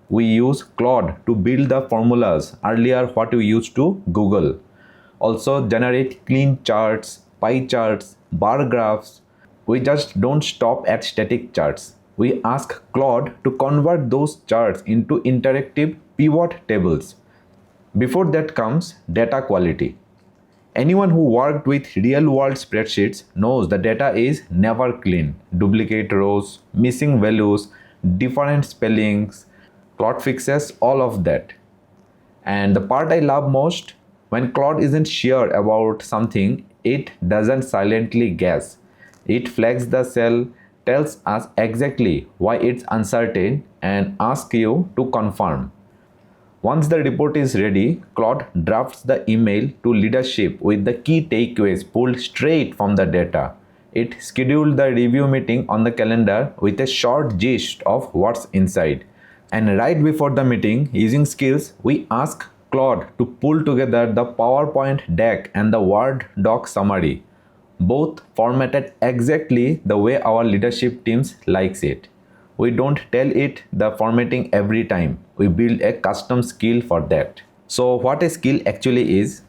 we use Claude to build the formulas earlier what we used to Google. Also generate clean charts, pie charts, bar graphs. We just don't stop at static charts. We ask Claude to convert those charts into interactive pivot tables. Before that comes data quality. Anyone who worked with real-world spreadsheets knows the data is never clean. Duplicate rows, missing values, different spellings. Claude fixes all of that. And the part I love most, when Claude isn't sure about something, it doesn't silently guess. It flags the cell, tells us exactly why it's uncertain, and asks you to confirm. Once the report is ready, Claude drafts the email to leadership with the key takeaways pulled straight from the data. It schedules the review meeting on the calendar with a short gist of what's inside. And right before the meeting, using skills, we ask Claude to pull together the PowerPoint deck and the Word doc summary, both formatted exactly the way our leadership teams likes it. We don't tell it the formatting every time. We build a custom skill for that. So what a skill actually is?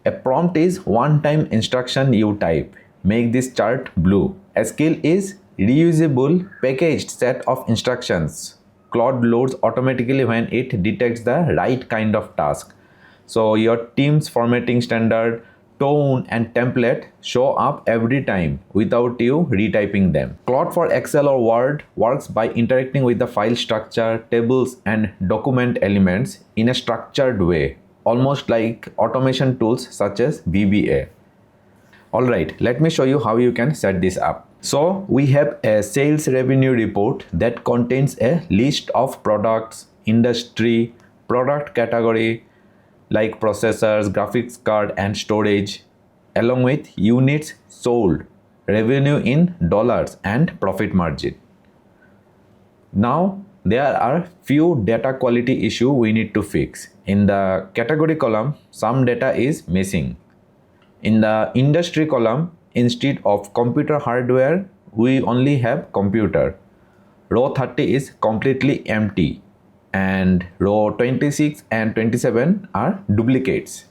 A prompt is one-time instruction you type. Make this chart blue. A skill is reusable packaged set of instructions. Claude loads automatically when it detects the right kind of task. So your team's formatting standard, tone and template show up every time without you retyping them. Claude for Excel or Word works by interacting with the file structure, tables and document elements in a structured way, almost like automation tools such as VBA. Alright, let me show you how you can set this up. So we have a sales revenue report that contains a list of products, industry, product category, like processors, graphics card and storage, along with units sold, revenue in dollars and profit margin. Now there are few data quality issue we need to fix. In the category column, some data is missing. In the industry column, instead of computer hardware, we only have computer. Row 30 is completely empty. And row 26 and 27 are duplicates.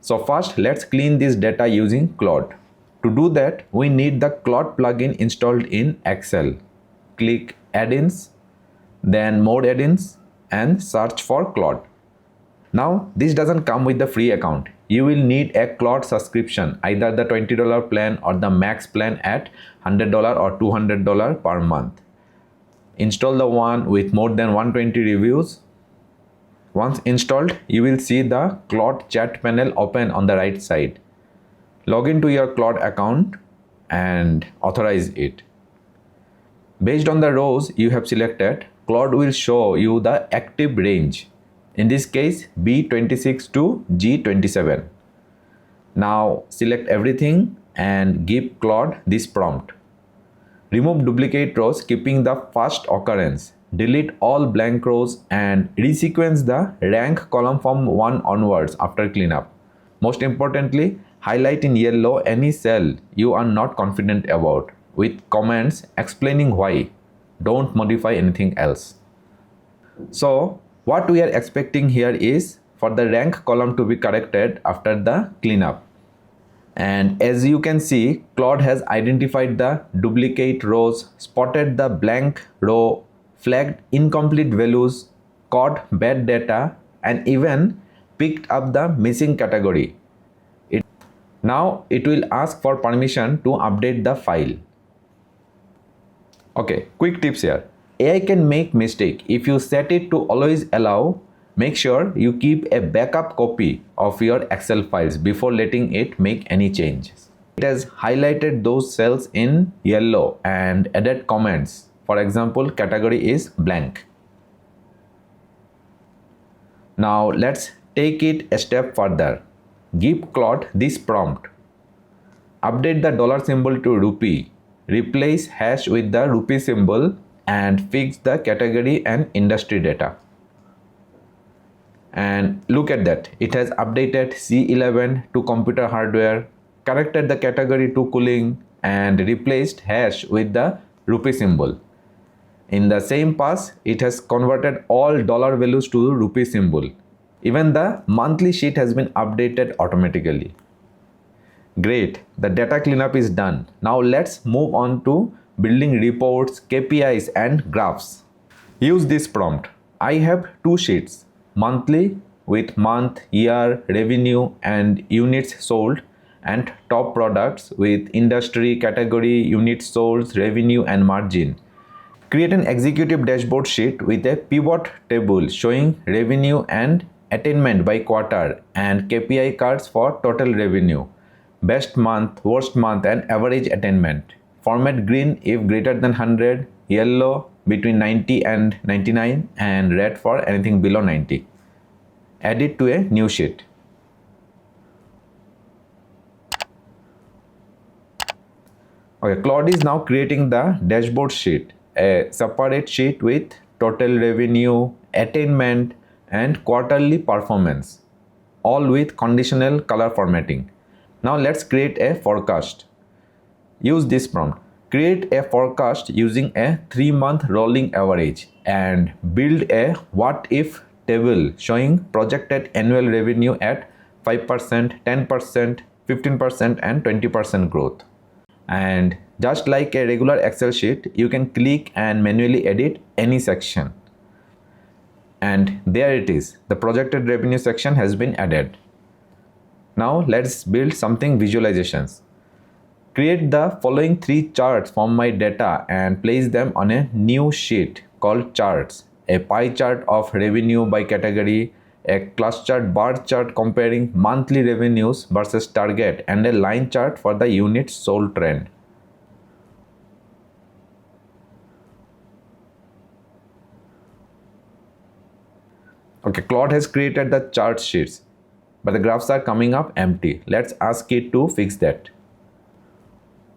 So first let's clean this data using Claude. To do that, we need the Claude plugin installed in Excel. Click Add-ins, then More Add-ins and search for Claude. Now this doesn't come with the free account. You will need a Claude subscription, either the $20 plan or the max plan at $100 or $200 per month. Install the one with more than 120 reviews. Once installed, you will see the Claude chat panel open on the right side. Log into your Claude account and authorize it. Based on the rows you have selected, Claude will show you the active range. In this case, B26 to G27. Now select everything and give Claude this prompt. Remove duplicate rows keeping the first occurrence. Delete all blank rows and resequence the rank column from 1 onwards after cleanup. Most importantly, highlight in yellow any cell you are not confident about with comments explaining why. Don't modify anything else. So what we are expecting here is for the rank column to be corrected after the cleanup. And as you can see, Claude has identified the duplicate rows, spotted the blank row, flagged incomplete values, caught bad data, and even picked up the missing category. Now it will ask for permission to update the file. Okay, quick tips here. AI can make mistake. If you set it to always allow, make sure you keep a backup copy of your Excel files before letting it make any changes. It has highlighted those cells in yellow and added comments. For example, category is blank. Now let's take it a step further. Give Claude this prompt. Update the dollar symbol to rupee. Replace hash with the rupee symbol and fix the category and industry data. And look at that, it has updated C11 to computer hardware, corrected the category to cooling and replaced hash with the rupee symbol. In the same pass, it has converted all dollar values to rupee symbol. Even the monthly sheet has been updated automatically. Great, the data cleanup is done. Now let's move on to building reports, KPIs and graphs. Use this prompt. I have two sheets, monthly with month, year, revenue and units sold, and top products with industry, category, units sold, revenue and margin. Create an executive dashboard sheet with a pivot table showing revenue and attainment by quarter and KPI cards for total revenue, best month, worst month and average attainment. Format green if greater than 100, yellow between 90 and 99 and red for anything below 90. Add it to a new sheet. Okay, Claude is now creating the dashboard sheet, a separate sheet with total revenue, attainment and quarterly performance, all with conditional color formatting. Now let's create a forecast. Use this prompt. Create a forecast using a 3-month rolling average and build a what if table showing projected annual revenue at 5%, 10%, 15% and 20% growth. And just like a regular Excel sheet, you can click and manually edit any section. And there it is, the projected revenue section has been added. Now let's build something visualizations. Create the following 3 charts from my data and place them on a new sheet called charts. A pie chart of revenue by category, a clustered bar chart comparing monthly revenues versus target, and a line chart for the units sold trend. Okay, Claude has created the chart sheets, but the graphs are coming up empty. Let's ask it to fix that.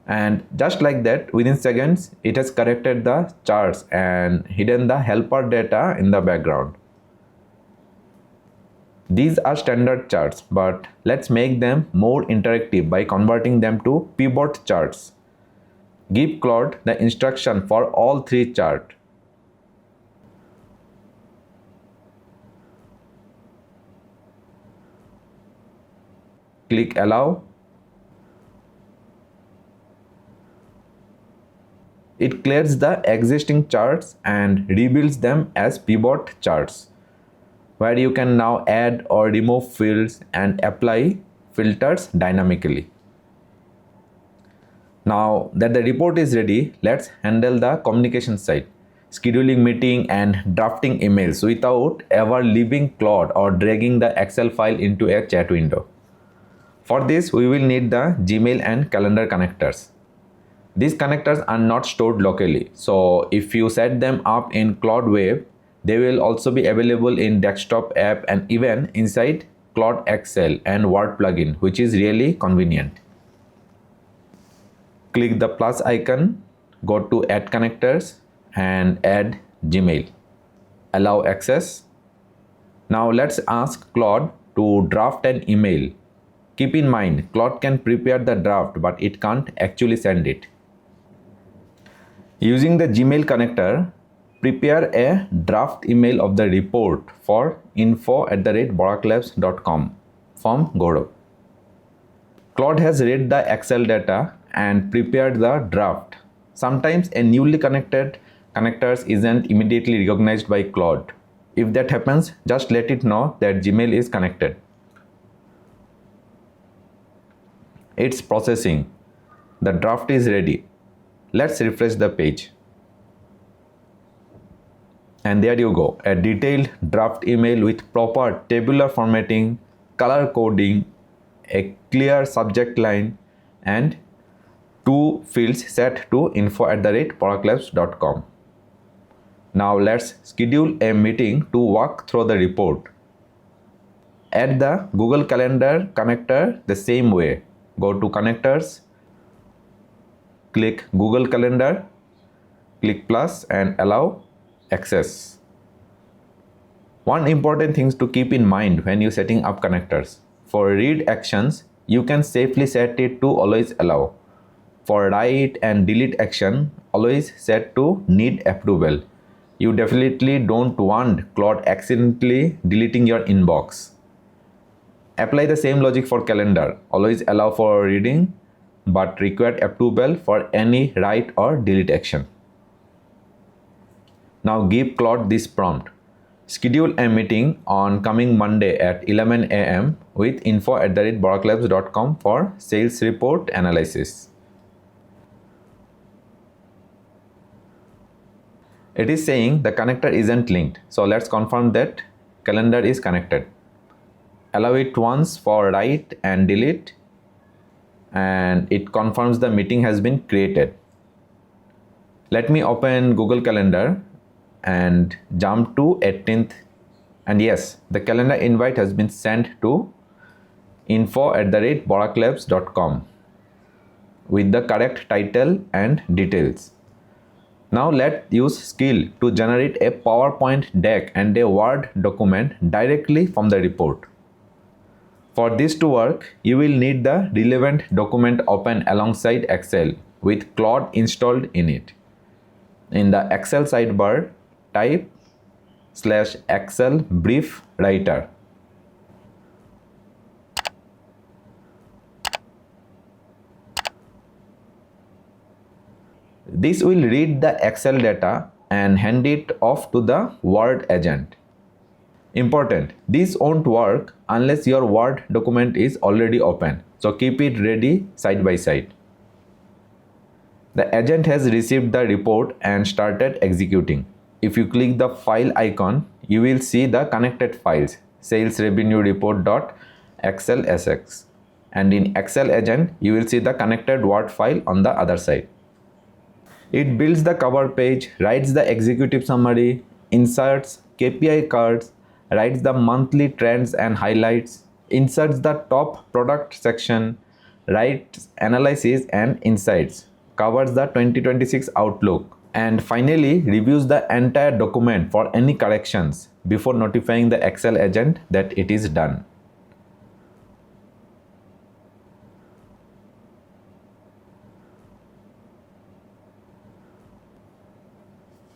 And just like that, within seconds, it has corrected the charts and hidden the helper data in the background. These are standard charts, but let's make them more interactive by converting them to pivot charts. Give Claude the instruction for all 3 charts. Click allow. It clears the existing charts and rebuilds them as pivot charts, where you can now add or remove fields and apply filters dynamically. Now that the report is ready, let's handle the communication side, scheduling meeting and drafting emails without ever leaving Claude or dragging the Excel file into a chat window. For this, we will need the Gmail and calendar connectors. These connectors are not stored locally, so if you set them up in Claude Web, they will also be available in desktop app and even inside Claude Excel and Word plugin, which is really convenient. Click the plus icon, go to add connectors and add Gmail. Allow access. Now let's ask Claude to draft an email. Keep in mind, Claude can prepare the draft, but it can't actually send it. Using the Gmail connector, prepare a draft email of the report for info@boraklabs.com from Gaurav. Claude has read the Excel data and prepared the draft. Sometimes a newly connected connectors isn't immediately recognized by Claude. If that happens, just let it know that Gmail is connected. It's processing. The draft is ready. Let's refresh the page. And there you go, a detailed draft email with proper tabular formatting, color coding, a clear subject line, and 2 fields set to info@boraklabs.com. Now let's schedule a meeting to walk through the report. Add the Google Calendar connector the same way. Go to connectors, click Google Calendar, click plus and allow access. One important thing to keep in mind when you're setting up connectors. For read actions, you can safely set it to always allow. For write and delete action, always set to need approval. You definitely don't want Claude accidentally deleting your inbox. Apply the same logic for calendar. Always allow for reading but require approval for any write or delete action. Now give Claude this prompt. Schedule a meeting on coming Monday at 11 a.m. with info@boraclabs.com for sales report analysis. It is saying the connector isn't linked. So let's confirm that calendar is connected. Allow it once for write and delete, and it confirms the meeting has been created. Let me open Google Calendar and jump to 18th, and yes, the calendar invite has been sent to info@boraclabs.com with the correct title and details. Now let's use skill to generate a PowerPoint deck and a Word document directly from the report. For this to work, you will need the relevant document open alongside Excel with Claude installed in it. In the Excel sidebar, type /Excel brief writer. This will read the Excel data and hand it off to the Word agent. Important, this won't work unless your Word document is already open, so keep it ready side by side. The agent has received the report and started executing. If you click the file icon, you will see the connected files sales revenue report.xlsx, and in Excel agent you will see the connected Word file on the other side. It builds the cover page, writes the executive summary, inserts KPI cards, writes the monthly trends and highlights, inserts the top product section, writes analysis and insights, covers the 2026 outlook, and finally reviews the entire document for any corrections before notifying the Excel agent that it is done.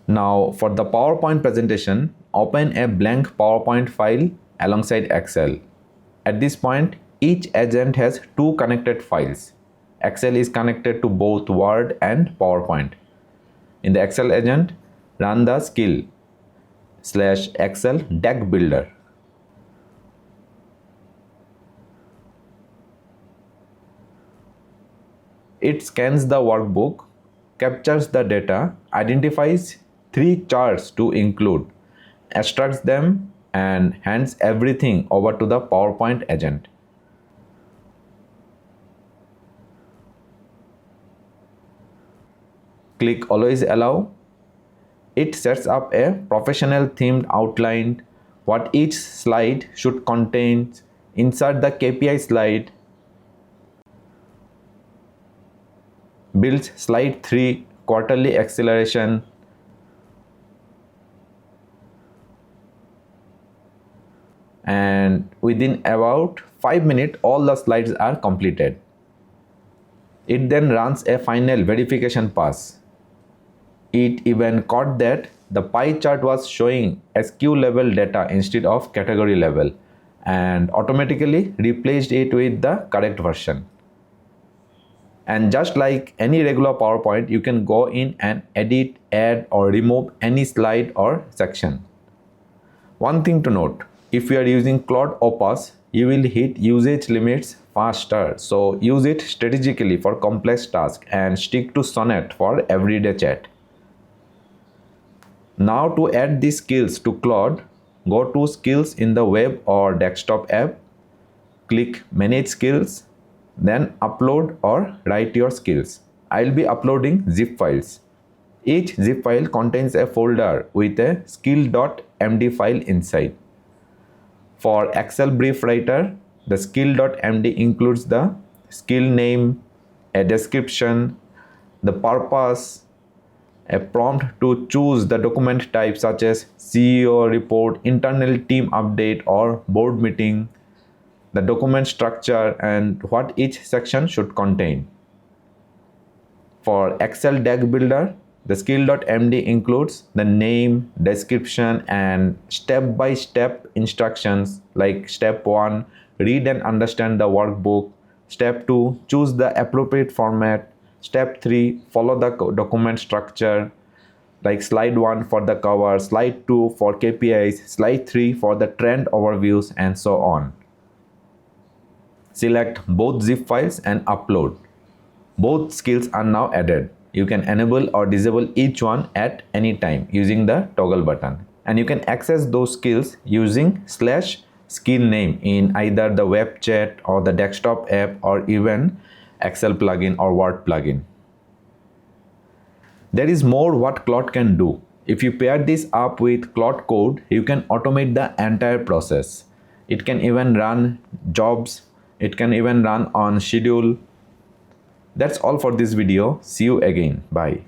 Now for the PowerPoint presentation, open a blank PowerPoint file alongside Excel. At this point, each agent has two connected files. Excel is connected to both Word and PowerPoint. In the Excel agent, run the skill /Excel deck builder. It scans the workbook, captures the data, identifies 3 charts to include, extracts them, and hands everything over to the PowerPoint agent. Click Always Allow. It sets up a professional themed outline, what each slide should contain, insert the KPI slide, builds slide 3 quarterly acceleration, and within about 5 minutes all the slides are completed. It then runs a final verification pass. It even caught that the pie chart was showing SKU level data instead of category level and automatically replaced it with the correct version. And just like any regular PowerPoint, you can go in and edit, add or remove any slide or section. One thing to note, if you are using Claude Opus, you will hit usage limits faster, so use it strategically for complex tasks and stick to Sonnet for everyday chat. Now to add these skills to Claude, go to Skills in the web or desktop app, click Manage Skills, then upload or write your skills. I'll be uploading zip files. Each zip file contains a folder with a skill.md file inside. For Excel brief writer, the skill.md includes the skill name, a description, the purpose, a prompt to choose the document type such as CEO report, internal team update or board meeting, the document structure and what each section should contain. For Excel deck builder, the skill.md includes the name, description, and step-by-step instructions like step 1, read and understand the workbook, step 2, choose the appropriate format, step 3, follow the document structure like slide 1 for the cover, slide 2 for KPIs, slide 3 for the trend overviews, and so on. Select both zip files and upload. Both skills are now added. You can enable or disable each one at any time using the toggle button. And you can access those skills using /skill name in either the web chat or the desktop app or even Excel plugin or Word plugin. There is more what Claude can do. If you pair this up with Claude Code, you can automate the entire process. It can even run jobs. It can even run on schedule. That's all for this video. See you again. Bye.